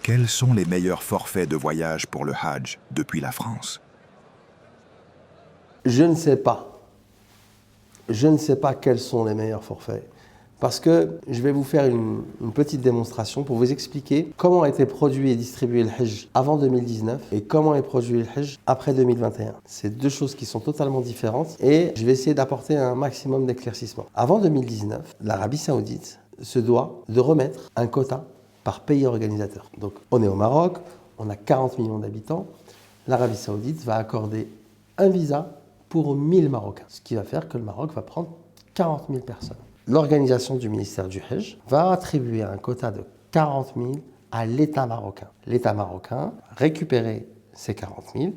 Quels sont les meilleurs forfaits de voyage pour le Hajj depuis la France? Je ne sais pas. Je ne sais pas quels sont les meilleurs forfaits. Parce que je vais vous faire une petite démonstration pour vous expliquer comment a été produit et distribué le Hajj avant 2019 et comment est produit le Hajj après 2021. C'est deux choses qui sont totalement différentes et je vais essayer d'apporter un maximum d'éclaircissement. Avant 2019, l'Arabie Saoudite se doit de remettre un quota par pays organisateur. Donc on est au Maroc, on a 40 millions d'habitants. L'Arabie Saoudite va accorder un visa pour 1000 Marocains, ce qui va faire que le Maroc va prendre 40 000 personnes. L'organisation du ministère du Hajj va attribuer un quota de 40 000 à l'État marocain. L'État marocain va récupérer ces 40 000,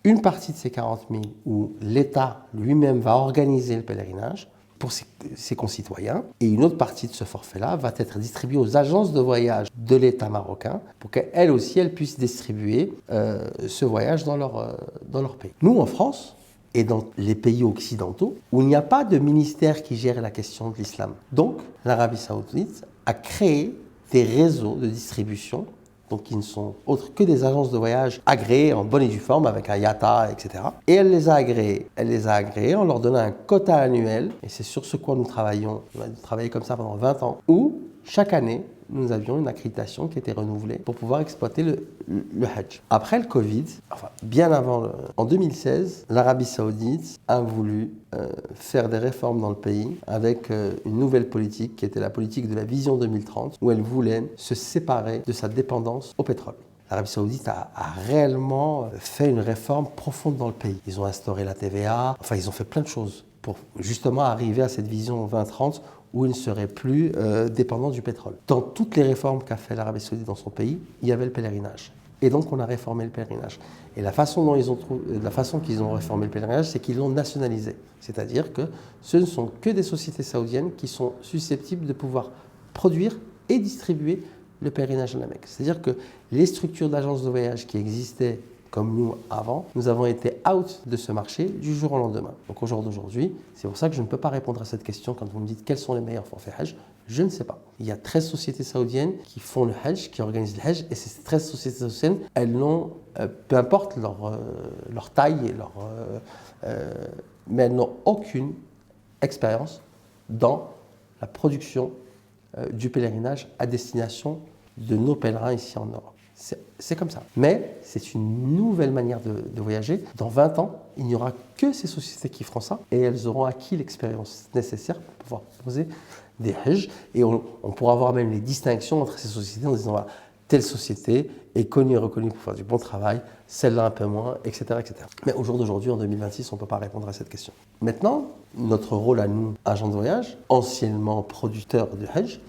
une partie de ces 40 000 où l'État lui-même va organiser le pèlerinage pour ses concitoyens, et une autre partie de ce forfait-là va être distribuée aux agences de voyage de l'État marocain pour qu'elles aussi puissent distribuer ce voyage dans leur pays. Nous, en France, et dans les pays occidentaux, où il n'y a pas de ministère qui gère la question de l'islam. Donc, l'Arabie Saoudite a créé des réseaux de distribution, donc qui ne sont autres que des agences de voyage agréées en bonne et due forme, avec un IATA, etc. Et elle les a agréées. Elle les a agréées en leur donnant un quota annuel, et c'est sur ce quoi nous travaillons. On a travaillé comme ça pendant 20 ans, où chaque année, nous avions une accréditation qui était renouvelée pour pouvoir exploiter le Hajj. Après le Covid, bien avant, en 2016, l'Arabie Saoudite a voulu faire des réformes dans le pays avec une nouvelle politique qui était la politique de la vision 2030, où elle voulait se séparer de sa dépendance au pétrole. L'Arabie Saoudite a réellement fait une réforme profonde dans le pays. Ils ont instauré la TVA, ils ont fait plein de choses pour justement arriver à cette vision 2030 où il ne serait plus dépendant du pétrole. Dans toutes les réformes qu'a fait l'Arabie Saoudite dans son pays, il y avait le pèlerinage. Et donc on a réformé le pèlerinage. Et la façon qu'ils ont réformé le pèlerinage, c'est qu'ils l'ont nationalisé. C'est-à-dire que ce ne sont que des sociétés saoudiennes qui sont susceptibles de pouvoir produire et distribuer le pèlerinage à la Mecque. C'est-à-dire que les structures d'agences de voyage qui existaient comme nous avant, nous avons été out de ce marché du jour au lendemain. Donc au jour d'aujourd'hui, c'est pour ça que je ne peux pas répondre à cette question quand vous me dites quels sont les meilleurs forfaits Hajj. Je ne sais pas. Il y a 13 sociétés saoudiennes qui font le Hajj, qui organisent le Hajj, et ces 13 sociétés saoudiennes, elles n'ont, peu importe leur taille, mais elles n'ont aucune expérience dans la production du pèlerinage à destination de nos pèlerins ici en Europe. C'est comme ça. Mais c'est une nouvelle manière de voyager. Dans 20 ans, il n'y aura que ces sociétés qui feront ça et elles auront acquis l'expérience nécessaire pour pouvoir proposer des Hajj. Et on pourra voir même les distinctions entre ces sociétés en disant voilà, telle société est connue et reconnue pour faire du bon travail, celle-là un peu moins, etc., etc. Mais au jour d'aujourd'hui, en 2026, on ne peut pas répondre à cette question. Maintenant, notre rôle à nous, agents de voyage, anciennement producteurs de Hajj,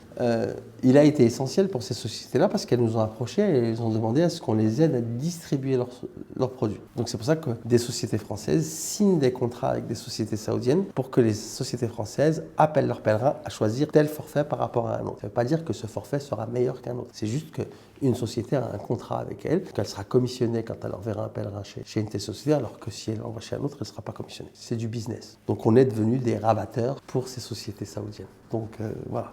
il a été essentiel pour ces sociétés-là parce qu'elles nous ont approchés et elles ont demandé à ce qu'on les aide à distribuer leurs produits. Donc c'est pour ça que des sociétés françaises signent des contrats avec des sociétés saoudiennes pour que les sociétés françaises appellent leurs pèlerins à choisir tel forfait par rapport à un autre. Ça ne veut pas dire que ce forfait sera meilleur qu'un autre. C'est juste qu'une société a un contrat avec elle, qu'elle sera commissionnée quand elle enverra un pèlerin chez une telle société, alors que si elle l'envoie chez un autre, elle ne sera pas commissionnée. C'est du business. Donc on est devenus des rabatteurs pour ces sociétés saoudiennes. Donc voilà.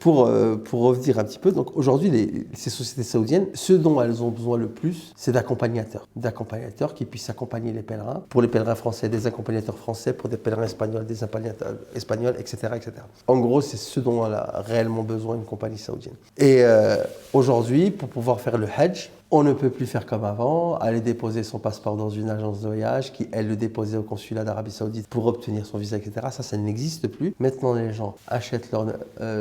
Pour revenir un petit peu, donc aujourd'hui, ces sociétés saoudiennes, ce dont elles ont besoin le plus, c'est d'accompagnateurs qui puissent accompagner les pèlerins. Pour les pèlerins français, des accompagnateurs français, pour des pèlerins espagnols, des accompagnateurs espagnols, etc., etc. En gros, c'est ce dont elle a réellement besoin une compagnie saoudienne. Et aujourd'hui, pour pouvoir faire le Hajj, on ne peut plus faire comme avant, aller déposer son passeport dans une agence de voyage qui, elle, le déposait au consulat d'Arabie Saoudite pour obtenir son visa, etc. Ça n'existe plus. Maintenant, les gens achètent leur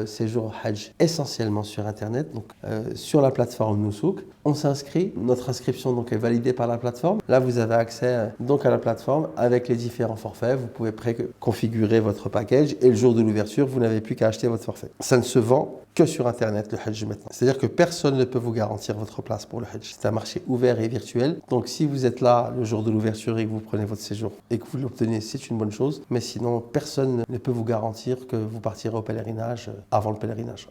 séjour Hajj essentiellement sur Internet, donc sur la plateforme Nusouk. On s'inscrit, notre inscription donc est validée par la plateforme. Là, vous avez accès donc à la plateforme avec les différents forfaits. Vous pouvez préconfigurer votre package et le jour de l'ouverture, vous n'avez plus qu'à acheter votre forfait. Ça ne se vend que sur Internet, le Hajj maintenant. C'est-à-dire que personne ne peut vous garantir votre place pour le Hajj. C'est un marché ouvert et virtuel. Donc si vous êtes là le jour de l'ouverture et que vous prenez votre séjour et que vous l'obtenez, c'est une bonne chose. Mais sinon, personne ne peut vous garantir que vous partirez au pèlerinage avant le pèlerinage.